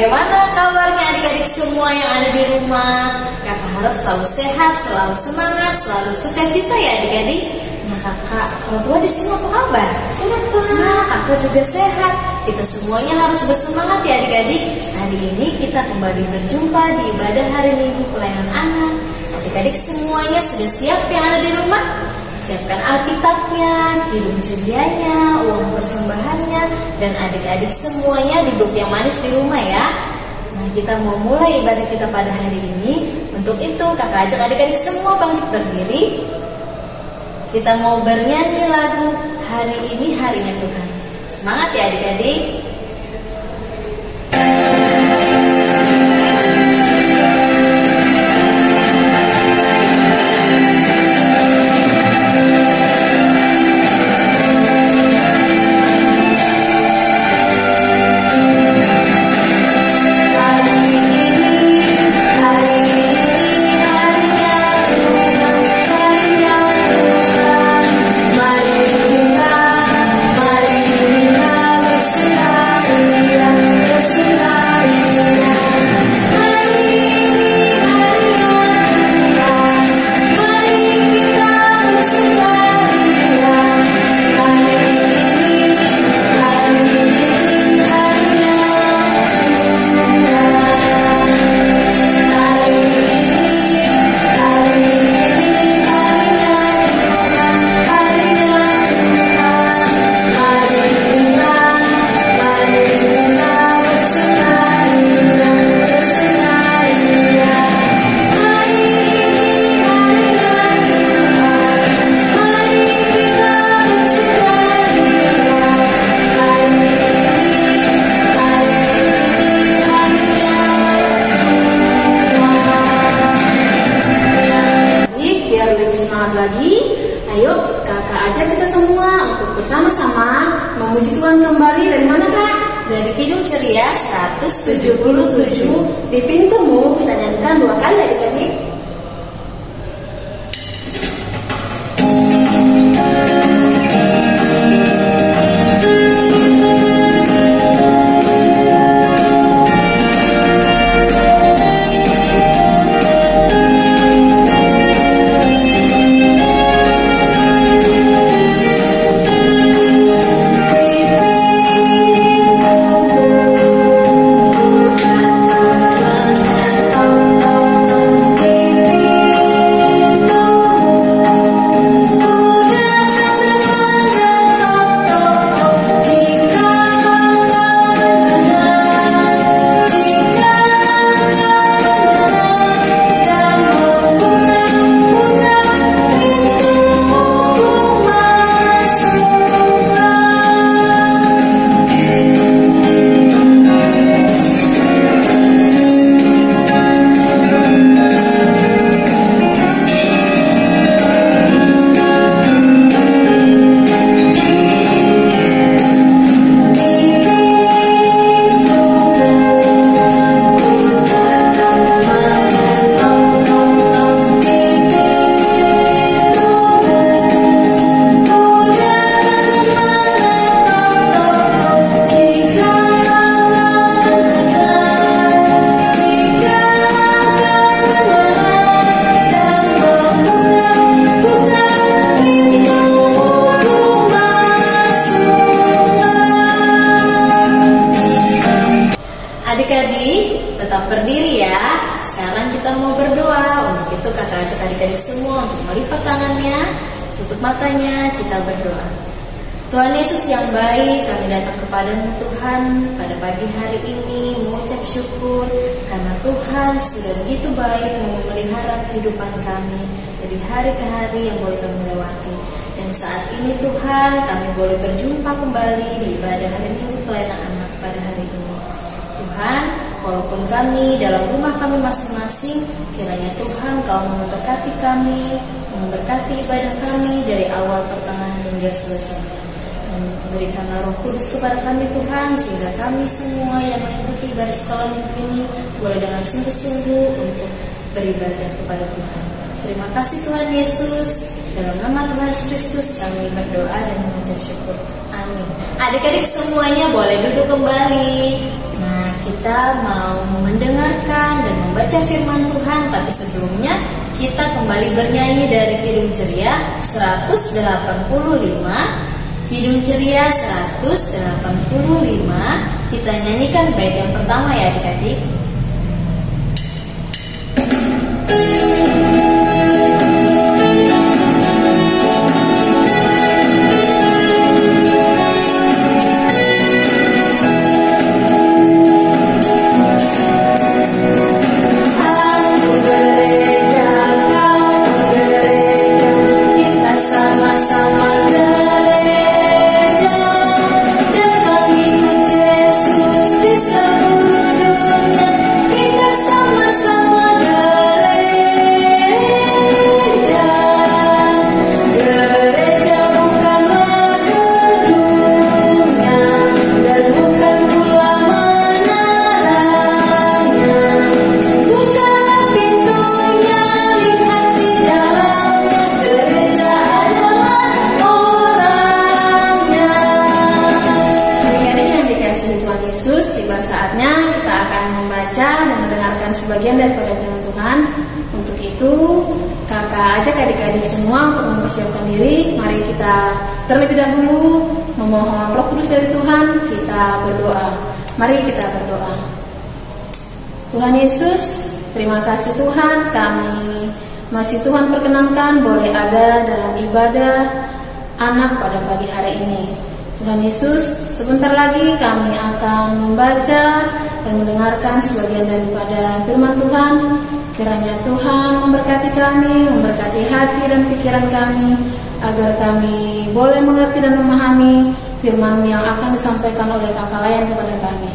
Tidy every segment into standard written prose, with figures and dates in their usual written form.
Bagaimana kabarnya adik-adik semua yang ada di rumah? Kakak harap selalu sehat, selalu semangat, selalu sukacita ya adik-adik. Nah kakak, orang tua di sini apa kabar? Sehat kan? Nah kakak juga sehat. Kita semuanya harus bersemangat ya adik-adik. Hari ini kita kembali berjumpa di ibadah hari Minggu pelayanan anak. Adik-adik semuanya sudah siap yang ada di rumah? Siapkan Alkitabnya, hidup cerianya, uang persembahannya, dan adik-adik semuanya duduk yang manis di rumah ya. Nah kita mau mulai ibadah kita pada hari ini. Untuk itu kakak ajak adik-adik semua bangkit berdiri. Kita mau bernyanyi lagu Hari Ini Harinya Tuhan. Semangat ya adik-adik. Lagi, ayo kakak ajak kita semua untuk bersama-sama memuji Tuhan kembali. Dari mana kak? Dari Kidung Ceria 177. Di pintumu kita nyanyikan 2 kali adik-adik. Adik-adik tetap berdiri ya. Sekarang kita mau berdoa. Untuk itu kakak ajak adik-adik semua untuk melipat tangannya, tutup matanya, kita berdoa. Tuhan Yesus yang baik, kami datang kepadamu Tuhan pada pagi hari ini mengucap syukur karena Tuhan sudah begitu baik memelihara kehidupan kami dari hari ke hari yang boleh kami lewati. Dan saat ini Tuhan kami boleh berjumpa kembali di ibadah hari Minggu pelayanan anak pada hari ini. Tuhan, walaupun kami dalam rumah kami masing-masing, kiranya Tuhan Kau memberkati kami, memberkati ibadah kami dari awal pertengahan hingga selesai. Dan berikanlah Roh Kudus kepada kami Tuhan, sehingga kami semua yang mengikuti ibadah sekolah minggu ini boleh dengan sungguh-sungguh untuk beribadah kepada Tuhan. Terima kasih Tuhan Yesus. Dalam nama Tuhan Yesus Kristus kami berdoa dan mengucap syukur. Amin. Adik-adik semuanya boleh duduk kembali. Nah, kita mau mendengarkan dan membaca firman Tuhan. Tapi sebelumnya kita kembali bernyanyi dari Kidung Ceria 185. Kidung Ceria 185. Kita nyanyikan bait yang pertama ya adik-adik. Sebagian daripada firman Tuhan. Untuk itu kakak ajak adik-adik semua untuk mempersiapkan diri. Mari kita terlebih dahulu memohon Roh Kudus dari Tuhan. Kita berdoa. Mari kita berdoa. Tuhan Yesus, terima kasih Tuhan, kami masih Tuhan perkenankan boleh ada dalam ibadah anak pada pagi hari ini. Tuhan Yesus, sebentar lagi kami akan membaca dan mendengarkan sebagian daripada firman Tuhan. Kiranya Tuhan memberkati kami, memberkati hati dan pikiran kami, agar kami boleh mengerti dan memahami firman yang akan disampaikan oleh kakak layan kepada kami.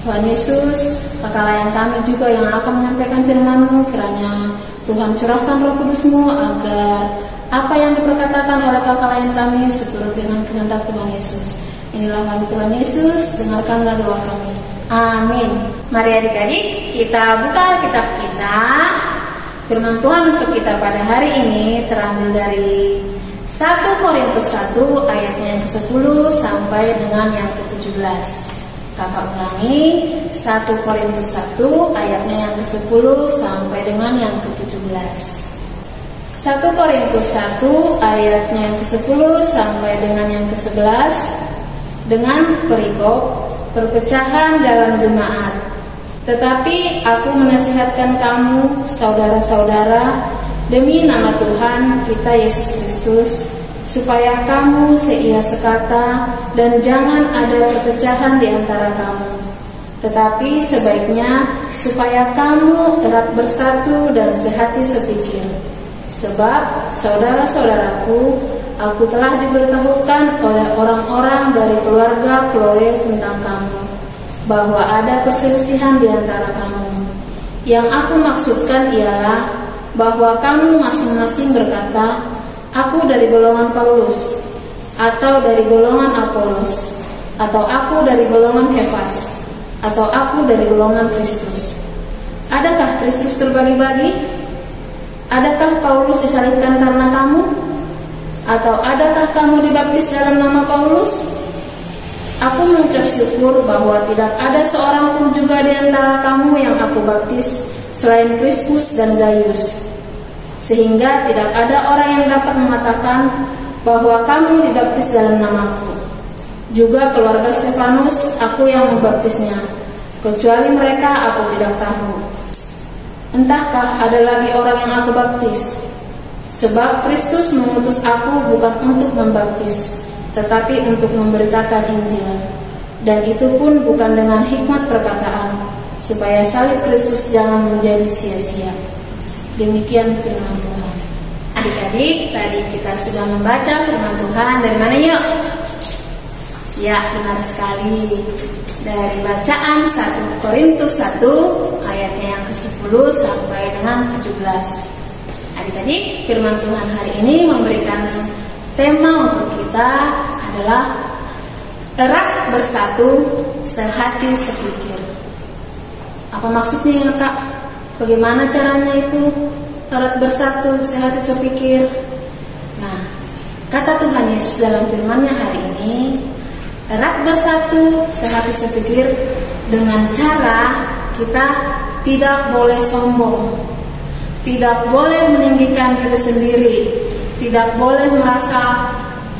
Tuhan Yesus, kakak layan kami juga yang akan menyampaikan firman-Mu. Kiranya Tuhan curahkan Roh Kudus-Mu agar apa yang diperkatakan oleh kakak layan kami seturut dengan kehendak Tuhan Yesus. Inilah kami Tuhan Yesus, dengarkanlah doa kami. Amin. Mari adik-adik kita buka kitab kita. Firman Tuhan untuk kita pada hari ini terambil dari 1 Korintus 1 ayatnya yang ke-10 sampai dengan yang ke-17. Kakak ulangi, 1 Korintus 1 ayatnya yang ke-10 sampai dengan yang ke-17. 1 Korintus 1 ayatnya yang ke-10 sampai dengan yang ke-11 dengan perikop perpecahan dalam jemaat. Tetapi aku menasihatkan kamu, saudara-saudara, demi nama Tuhan kita Yesus Kristus, supaya kamu seia sekata dan jangan ada perpecahan di antara kamu. Tetapi sebaiknya supaya kamu erat bersatu dan sehati sepikir. Sebab saudara-saudaraku, aku telah diberitahukan oleh orang-orang dari keluarga Chloe tentang kamu, bahwa ada perselisihan di antara kamu. Yang aku maksudkan ialah bahwa kamu masing-masing berkata, aku dari golongan Paulus, atau dari golongan Apolos, atau aku dari golongan Kefas, atau aku dari golongan Kristus. Adakah Kristus terbagi-bagi? Adakah Paulus disalibkan karena kamu? Atau adakah kamu dibaptis dalam nama Paulus? Aku mengucap syukur bahwa tidak ada seorang pun juga di antara kamu yang aku baptis selain Krispus dan Gaius, sehingga tidak ada orang yang dapat mengatakan bahwa kamu dibaptis dalam namaku. Juga keluarga Stefanus aku yang membaptisnya, kecuali mereka aku tidak tahu. Entahkah ada lagi orang yang aku baptis? Sebab Kristus mengutus aku bukan untuk membaptis, tetapi untuk memberitakan Injil. Dan itu pun bukan dengan hikmat perkataan, supaya salib Kristus jangan menjadi sia-sia. Demikian firman Tuhan. Adik-adik, tadi kita sudah membaca firman Tuhan. Dari mana yuk? Ya, benar sekali. Dari bacaan 1 Korintus 1 ayatnya yang ke-10 sampai dengan 17. Adik-adik, firman Tuhan hari ini memberikan tema untuk kita adalah erat bersatu, sehati sepikir. Apa maksudnya ya Kak? Bagaimana caranya itu erat bersatu, sehati sepikir? Nah, kata Tuhan Yesus dalam firman-Nya hari ini, erat bersatu, sehati sepikir dengan cara kita tidak boleh sombong, tidak boleh meninggikan diri sendiri, tidak boleh merasa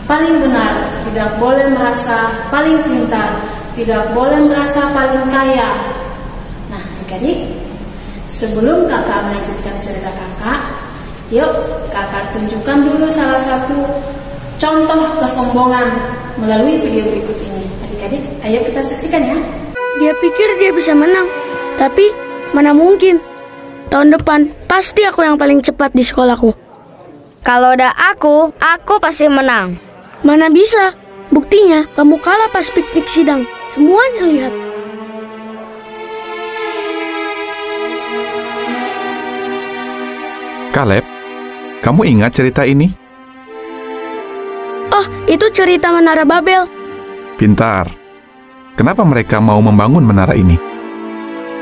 paling benar, tidak boleh merasa paling pintar, tidak boleh merasa paling kaya. Nah, adik-adik, sebelum kakak melanjutkan cerita kakak, yuk kakak tunjukkan dulu salah satu contoh kesombongan melalui video berikut ini. Adik-adik, ayo kita saksikan ya. Dia pikir dia bisa menang, tapi mana mungkin. Tahun depan pasti aku yang paling cepat di sekolahku. Kalau ada aku pasti menang. Mana bisa? Buktinya kamu kalah pas piknik sidang. Semuanya lihat. Caleb, kamu ingat cerita ini? Oh, itu cerita Menara Babel. Pintar. Kenapa mereka mau membangun menara ini?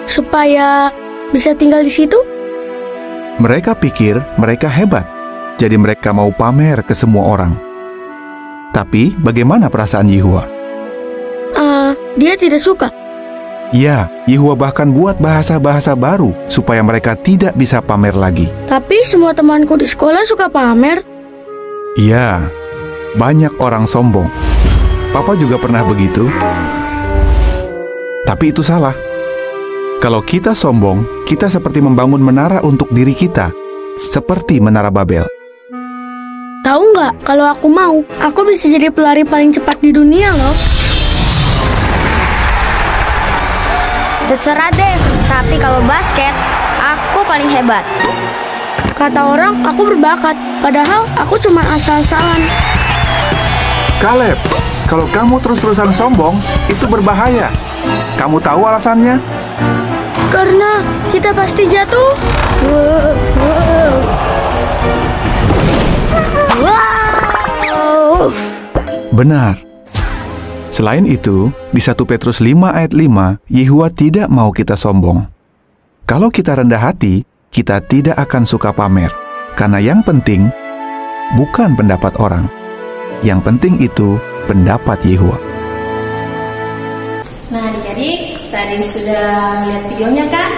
Supaya bisa tinggal di situ? Mereka pikir mereka hebat, jadi mereka mau pamer ke semua orang. Tapi bagaimana perasaan Yehua? Dia tidak suka. Ya, Yehua bahkan buat bahasa-bahasa baru supaya mereka tidak bisa pamer lagi. Tapi semua temanku di sekolah suka pamer. Iya, banyak orang sombong. Papa juga pernah begitu. Tapi itu salah. Kalau kita sombong, kita seperti membangun menara untuk diri kita, seperti Menara Babel. Tahu nggak, kalau aku mau, aku bisa jadi pelari paling cepat di dunia loh. Terserah deh, tapi kalau basket, aku paling hebat. Kata orang, aku berbakat, padahal aku cuma asal-asalan. Caleb, kalau kamu terus-terusan sombong, itu berbahaya. Kamu tahu alasannya? Karena kita pasti jatuh. Benar. Selain itu, di 1 Petrus 5 ayat 5, Yehua tidak mau kita sombong. Kalau kita rendah hati, kita tidak akan suka pamer. Karena yang penting bukan pendapat orang. Yang penting itu pendapat Yehua. Nah, adik-adik, tadi sudah melihat videonya kan?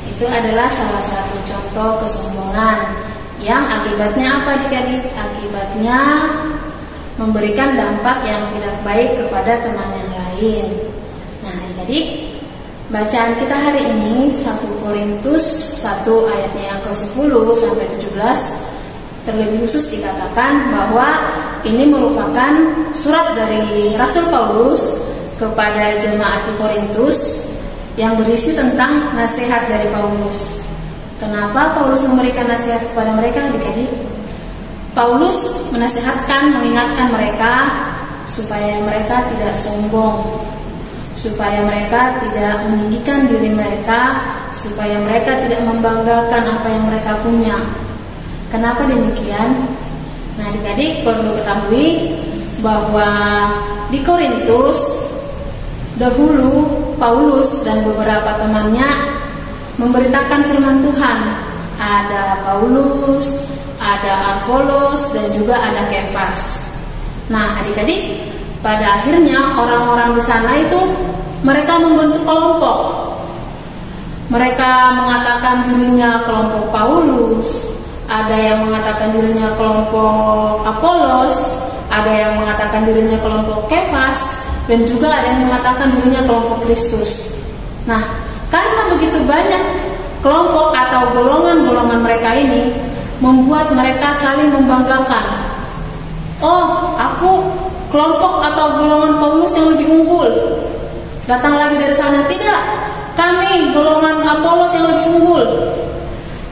Itu adalah salah satu contoh kesombongan yang akibatnya apa adik-adik? Akibatnya memberikan dampak yang tidak baik kepada teman yang lain. Nah, adik-adik, bacaan kita hari ini 1 Korintus 1 ayatnya yang ke-10 sampai 17 terlebih khusus dikatakan bahwa ini merupakan surat dari Rasul Paulus kepada jemaat di Korintus yang berisi tentang nasihat dari Paulus. Kenapa Paulus memberikan nasihat kepada mereka adik-adik? Paulus menasihatkan, mengingatkan mereka supaya mereka tidak sombong, supaya mereka tidak meninggikan diri mereka, supaya mereka tidak membanggakan apa yang mereka punya. Kenapa demikian? Nah, adik-adik perlu ketahui bahwa di Korintus dahulu Paulus dan beberapa temannya memberitakan firman Tuhan. Ada Paulus, ada Apolos, dan juga ada Kefas. Nah, adik-adik, pada akhirnya orang-orang di sana itu mereka membentuk kelompok. Mereka mengatakan dirinya kelompok Paulus, ada yang mengatakan dirinya kelompok Apolos, ada yang mengatakan dirinya kelompok Kefas, dan juga ada yang mengatakan dirinya kelompok Kristus. Nah, karena begitu banyak kelompok atau golongan-golongan mereka ini membuat mereka saling membanggakan. Oh, aku kelompok atau golongan Paulus yang lebih unggul. Datang lagi dari sana, tidak, kami golongan Apolos yang lebih unggul.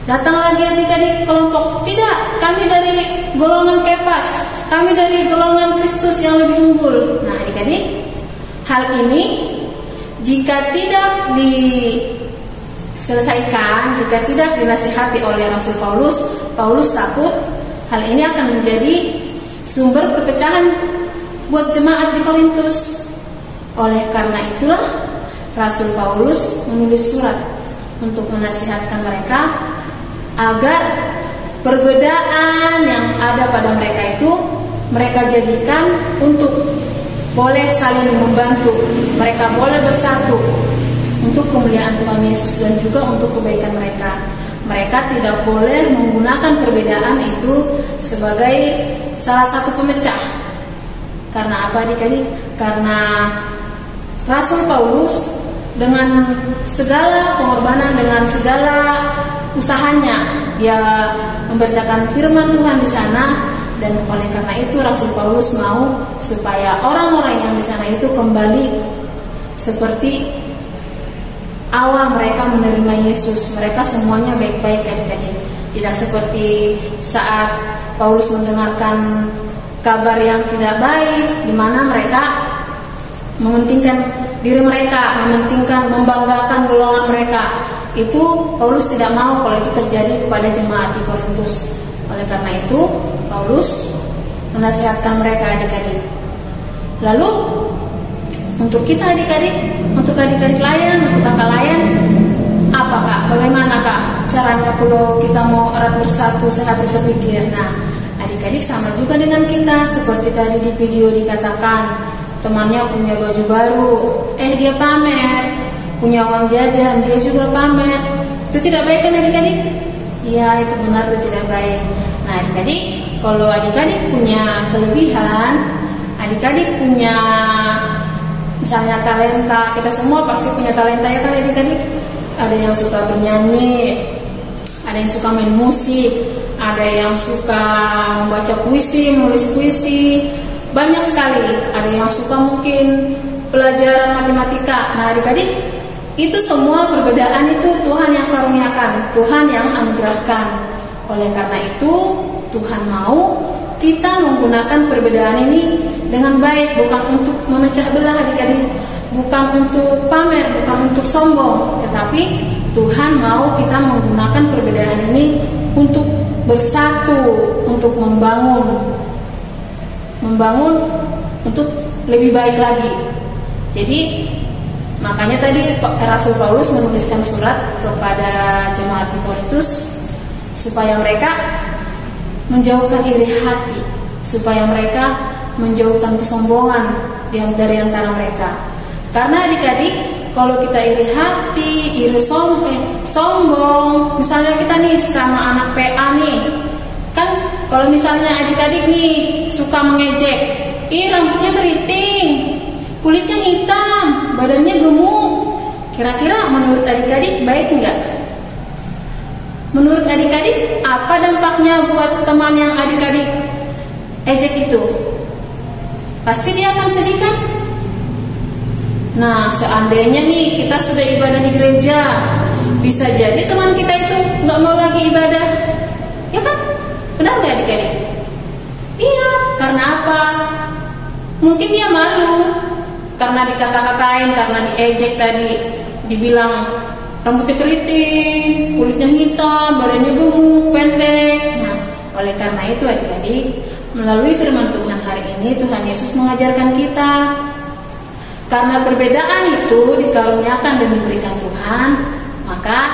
Datang lagi adik-adik kelompok, tidak, kami dari golongan Kefas, kami dari golongan Kristus yang lebih unggul. Nah, adik-adik, hal ini jika tidak diselesaikan, jika tidak dinasihati oleh Rasul Paulus, Paulus takut hal ini akan menjadi sumber perpecahan buat jemaat di Korintus. Oleh karena itulah Rasul Paulus menulis surat untuk menasihatkan mereka agar perbedaan yang ada pada mereka itu mereka jadikan untuk boleh saling membantu, mereka boleh bersatu untuk kemuliaan Tuhan Yesus dan juga untuk kebaikan mereka. Mereka tidak boleh menggunakan perbedaan itu sebagai salah satu pemecah. Karena apa adik-adik? Karena Rasul Paulus dengan segala pengorbanan, dengan segala usahanya, dia memberitakan firman Tuhan di sana. Dan oleh karena itu Rasul Paulus mau supaya orang-orang yang di sana itu kembali seperti awal mereka menerima Yesus. Mereka semuanya baik-baik adik-adik. Tidak seperti saat Paulus mendengarkan kabar yang tidak baik, di mana mereka mementingkan diri mereka, mementingkan, membanggakan golongan mereka. Itu Paulus tidak mau kalau itu terjadi kepada jemaat di Korintus. Oleh karena itu Paulus menasihatkan mereka adik-adik. Lalu untuk kita adik-adik, untuk adik-adik layan, untuk kakak layan, apa kak? Bagaimana kak caranya kalau kita mau erat bersatu sehati sepikir? Nah, adik-adik sama juga dengan kita. Seperti tadi di video dikatakan, temannya punya baju baru, dia pamer. Punya uang jajan, dia juga pamer. Itu tidak baik kan adik-adik? Iya, itu benar, itu tidak baik. Nah adik-adik, kalau adik-adik punya kelebihan, adik-adik punya misalnya talenta, kita semua pasti punya talenta ya kan adik-adik. Ada yang suka bernyanyi, ada yang suka main musik, ada yang suka membaca puisi, menulis puisi, banyak sekali. Ada yang suka mungkin pelajaran matematika. Nah adik-adik, itu semua perbedaan itu Tuhan yang karuniakan, Tuhan yang anugerahkan. Oleh karena itu Tuhan mau kita menggunakan perbedaan ini dengan baik, bukan untuk memecah belah adik-adik, bukan untuk pamer, bukan untuk sombong, tetapi Tuhan mau kita menggunakan perbedaan ini untuk bersatu, untuk membangun untuk lebih baik lagi. Jadi makanya tadi Rasul Paulus menuliskan surat kepada jemaat di Korintus supaya mereka menjauhkan iri hati, supaya mereka menjauhkan kesombongan yang dari antara mereka. Karena adik-adik, kalau kita iri hati, iri sombong, misalnya kita nih sama anak PA nih, kan kalau misalnya adik-adik nih suka mengejek, rambutnya keriting, kulitnya hitam, badannya gemuk. Kira-kira menurut adik-adik baik enggak? Menurut adik-adik apa dampaknya buat teman yang adik-adik ejek itu? Pasti dia akan sedih kan? Nah seandainya nih kita sudah ibadah di gereja, bisa jadi teman kita itu nggak mau lagi ibadah, ya kan? Benar nggak adik-adik? Iya, karena apa? Mungkin dia malu karena dikata-katain, karena diejek tadi, dibilang rambutnya keriting, kulitnya hitam, badannya gemuk, pendek. Nah, oleh karena itu adik-adik, melalui firman Tuhan hari ini Tuhan Yesus mengajarkan kita, karena perbedaan itu dikaruniakan dan diberikan Tuhan, maka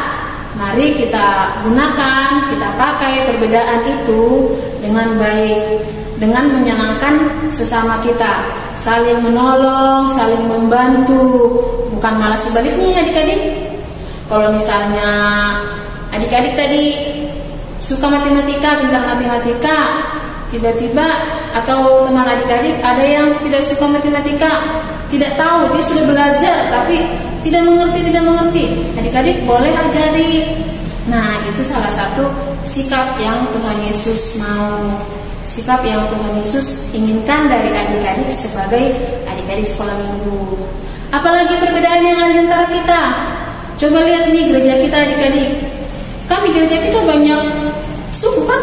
mari kita gunakan, kita pakai perbedaan itu dengan baik, dengan menyenangkan sesama kita, saling menolong, saling membantu, bukan malah sebaliknya adik-adik. Kalau misalnya adik-adik tadi suka matematika, pintar matematika, tiba-tiba atau teman adik-adik ada yang tidak suka matematika, tidak tahu, dia sudah belajar tapi tidak mengerti. Adik-adik boleh ajari. Nah, itu salah satu sikap yang Tuhan Yesus mau, sikap yang Tuhan Yesus inginkan dari adik-adik sebagai adik-adik sekolah minggu. Apalagi perbedaan yang ada antara kita. Coba lihat nih gereja kita adik-adik. Kan di gereja kita banyak suku kan?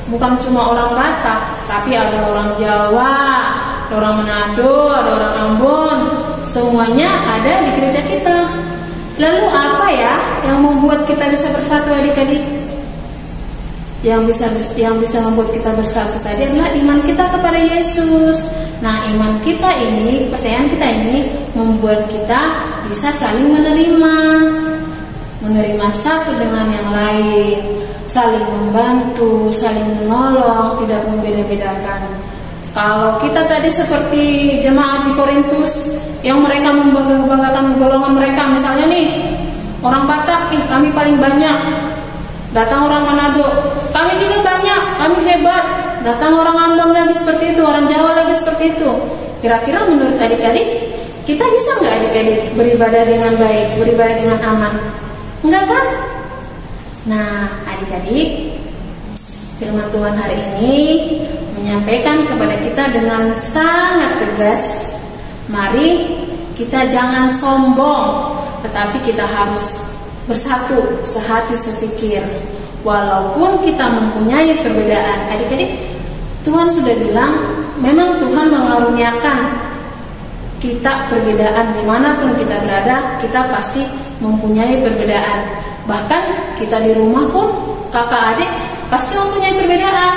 Bukan cuma orang Batak, tapi ada orang Jawa, ada orang Manado, ada orang Ambon. Semuanya ada di gereja kita. Lalu apa ya yang membuat kita bisa bersatu adik-adik? Yang bisa membuat kita bersatu tadi adalah iman kita kepada Yesus. Nah, iman kita ini, kepercayaan kita ini membuat kita bisa saling menerima satu dengan yang lain, saling membantu, saling menolong, tidak membeda-bedakan. Kalau kita tadi seperti jemaat di Korintus yang mereka membanggakan golongan mereka, misalnya nih orang Batak, kami paling banyak. Datang orang Manado, kami juga banyak, kami hebat. Datang orang Ambon lagi seperti itu, orang Jawa lagi seperti itu. Kira-kira menurut adik-adik, kita bisa nggak adik-adik beribadah dengan baik, beribadah dengan aman? Enggak kan? Nah, adik-adik, firman Tuhan hari ini menyampaikan kepada kita dengan sangat tegas, mari kita jangan sombong, tetapi kita harus bersatu, sehati sepikir. Walaupun kita mempunyai perbedaan, adik-adik, Tuhan sudah bilang, memang Tuhan mengaruniakan kita perbedaan dimanapun kita berada, kita pasti mempunyai perbedaan. Bahkan kita di rumah pun, kakak adik pasti mempunyai perbedaan.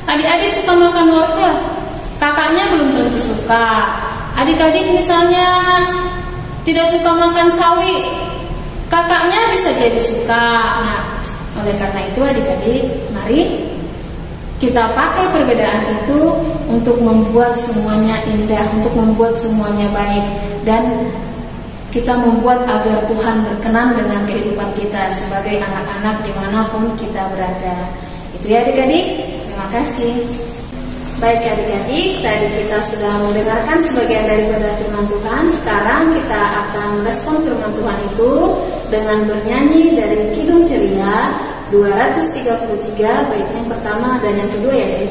Adik-adik suka makan wortel, kakaknya belum tentu suka. Adik-adik misalnya tidak suka makan sawi, kakaknya bisa jadi suka. Nah, oleh karena itu adik-adik, mari kita pakai perbedaan itu untuk membuat semuanya indah, untuk membuat semuanya baik, dan kita membuat agar Tuhan berkenan dengan kehidupan kita sebagai anak-anak dimanapun kita berada. Itu ya adik-adik, terima kasih. Baik adik-adik, tadi kita sudah mendengarkan sebagian daripada firman Tuhan. Sekarang kita akan merespon firman Tuhan itu dengan bernyanyi dari Kidung Ceria 233, bait yang pertama dan yang kedua ya adik.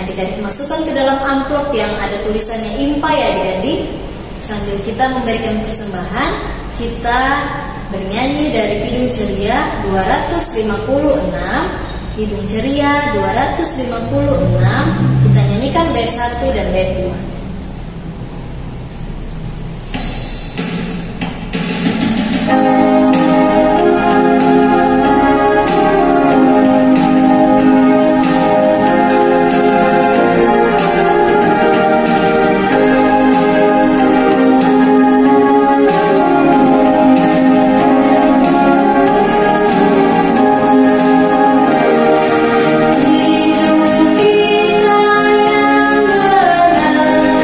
Adik-adik masukkan ke dalam amplop yang ada tulisannya IMPA ya adik-adik. Sambil kita memberikan persembahan, kita bernyanyi dari Kidung Ceria 256. Kidung Ceria 256, kita nyanyikan bait 1 dan bait 2. Hidup kita yang benar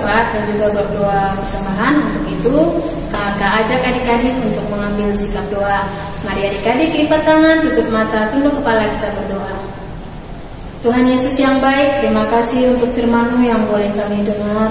berpendapat dan juga berdoa bersamaan. Untuk itu, kakak ajak adik-adik untuk mengambil sikap doa. Mari adik-adik lipat tangan, tutup mata, tunduk kepala, kita berdoa. Tuhan Yesus yang baik, terima kasih untuk firman-Mu yang boleh kami dengar.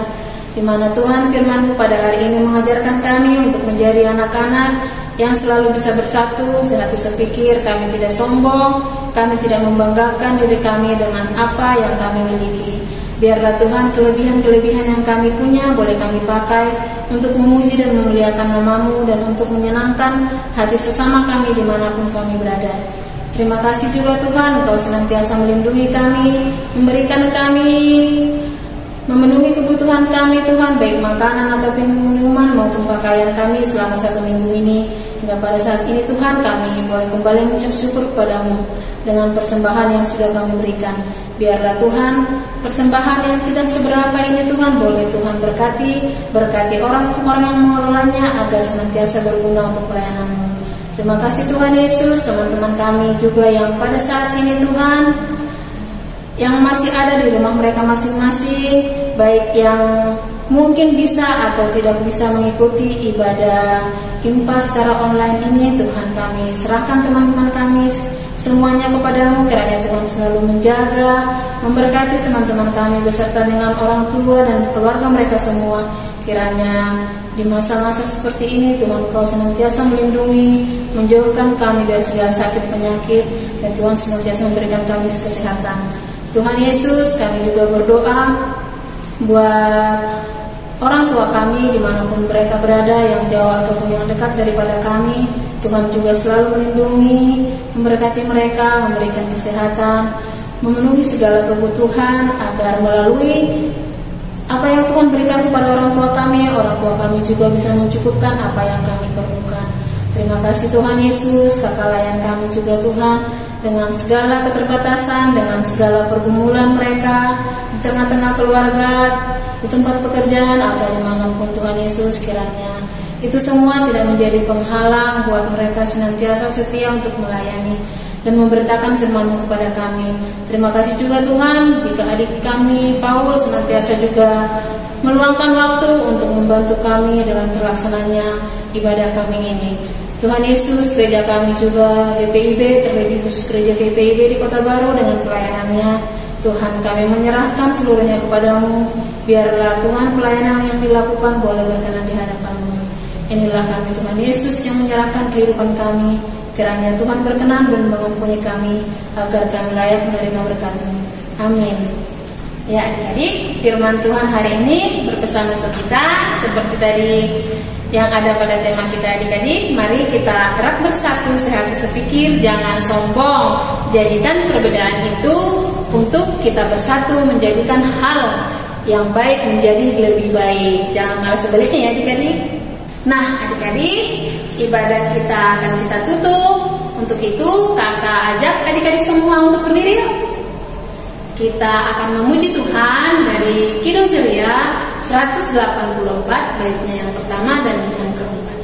Di mana Tuhan firman-Mu pada hari ini mengajarkan kami untuk menjadi anak-anak yang selalu bisa bersatu, sehati sepikir. Kami tidak sombong, kami tidak membanggakan diri kami dengan apa yang kami miliki. Biarlah Tuhan kelebihan-kelebihan yang kami punya boleh kami pakai untuk memuji dan memuliakan nama-Mu dan untuk menyenangkan hati sesama kami dimanapun kami berada. Terima kasih juga Tuhan, Engkau senantiasa melindungi kami, memberikan kami, memenuhi kebutuhan kami Tuhan, baik makanan ataupun minuman maupun pakaian kami selama 1 minggu ini. Hingga pada saat ini Tuhan, kami boleh kembali mengucap syukur kepada-Mu dengan persembahan yang sudah kami berikan. Biarlah Tuhan, persembahan yang tidak seberapa ini Tuhan boleh Tuhan berkati orang-orang yang mengelolanya agar senantiasa berguna untuk pelayanan-Mu. Terima kasih Tuhan Yesus, teman-teman kami juga yang pada saat ini Tuhan, yang masih ada di rumah mereka masing-masing, baik yang mungkin bisa atau tidak bisa mengikuti ibadah Impas secara online ini. Tuhan, kami serahkan teman-teman kami semuanya kepada-Mu. Kiranya Tuhan selalu menjaga, memberkati teman-teman kami beserta dengan orang tua dan keluarga mereka semua. Kiranya di masa-masa seperti ini Tuhan, Kau senantiasa melindungi, menjauhkan kami dari segala sakit penyakit, dan Tuhan senantiasa memberikan kami kesehatan. Tuhan Yesus, kami juga berdoa buat orang tua kami dimanapun mereka berada, yang jauh ataupun yang dekat daripada kami. Tuhan juga selalu melindungi, memberkati mereka, memberikan kesehatan, memenuhi segala kebutuhan, agar melalui apa yang Tuhan berikan kepada orang tua kami juga bisa mencukupkan apa yang kami perlukan. Terima kasih Tuhan Yesus, kakak layan kami juga Tuhan, dengan segala keterbatasan, dengan segala pergumulan mereka di tengah-tengah keluarga, di tempat pekerjaan atau dimanapun Tuhan Yesus, kiranya itu semua tidak menjadi penghalang buat mereka senantiasa setia untuk melayani dan memberitakan firman-Mu kepada kami. Terima kasih juga Tuhan, jika adik kami Paul senantiasa juga meluangkan waktu untuk membantu kami dalam terlaksananya ibadah kami ini. Tuhan Yesus, gereja kami juga GPIB, terlebih khusus gereja GPIB di Kota Baru dengan pelayanannya, Tuhan, kami menyerahkan seluruhnya kepada-Mu. Biarlah Tuhan pelayanan yang dilakukan boleh berkenan di hadapan-Mu. Inilah kami Tuhan Yesus yang menyerahkan kehidupan kami. Kiranya Tuhan berkenan dan mengampuni kami, agar kami layak menerima berkat-Mu. Amin. Ya adik-adik, firman Tuhan hari ini berpesan untuk kita seperti tadi yang ada pada tema kita adik-adik. Mari kita erat bersatu, sehati sepikir, jangan sombong. Jadikan perbedaan itu untuk kita bersatu, menjadikan hal yang baik menjadi lebih baik. Jangan malah sebaliknya ya adik-adik. Nah adik-adik, ibadah kita akan kita tutup. Untuk itu kakak ajak adik-adik semua untuk berdiri yuk. Kita akan memuji Tuhan dari Kidung Ceria 184, baitnya yang pertama dan yang keempat.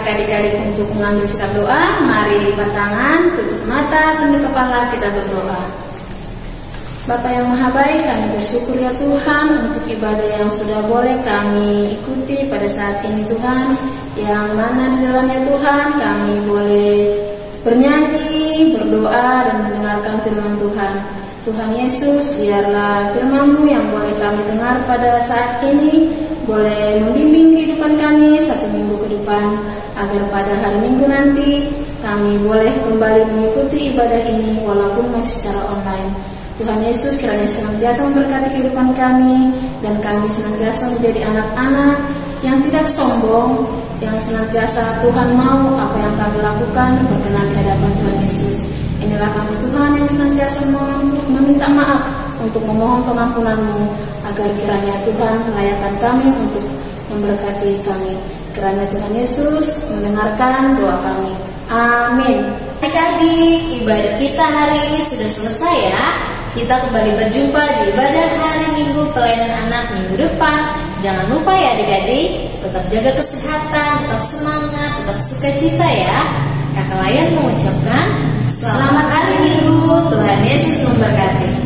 Adik-adik untuk mengambil sikap doa, mari lipat tangan, tutup mata, tunduk kepala, kita berdoa. Bapa yang Maha Baik, kami bersyukur ya Tuhan untuk ibadah yang sudah boleh kami ikuti pada saat ini Tuhan, yang mana di dalamnya Tuhan kami boleh bernyanyi, berdoa, dan mendengarkan firman Tuhan. Tuhan Yesus, biarlah firman-Mu yang boleh kami dengar pada saat ini boleh membimbing kehidupan kami 1 minggu ke depan, agar pada hari Minggu nanti kami boleh kembali mengikuti ibadah ini walaupun masih secara online. Tuhan Yesus kiranya senantiasa memberkati kehidupan kami, dan kami senantiasa menjadi anak-anak yang tidak sombong, yang senantiasa Tuhan mau apa yang kami lakukan berkenan di hadapan Tuhan Yesus. Inilah kami Tuhan yang senantiasa meminta maaf untuk memohon pengampunan-Mu, agar kiranya Tuhan melayakkan kami untuk memberkati kami. Kiranya Tuhan Yesus mendengarkan doa kami. Amin. Adik-adik, ibadah kita hari ini sudah selesai ya. Kita kembali berjumpa di ibadah hari Minggu pelayanan anak minggu depan. Jangan lupa ya adik-adik, tetap jaga kesehatan, tetap semangat, tetap sukacita ya. Kakak Layan mengucapkan selamat hari Minggu, Tuhan Yesus memberkati.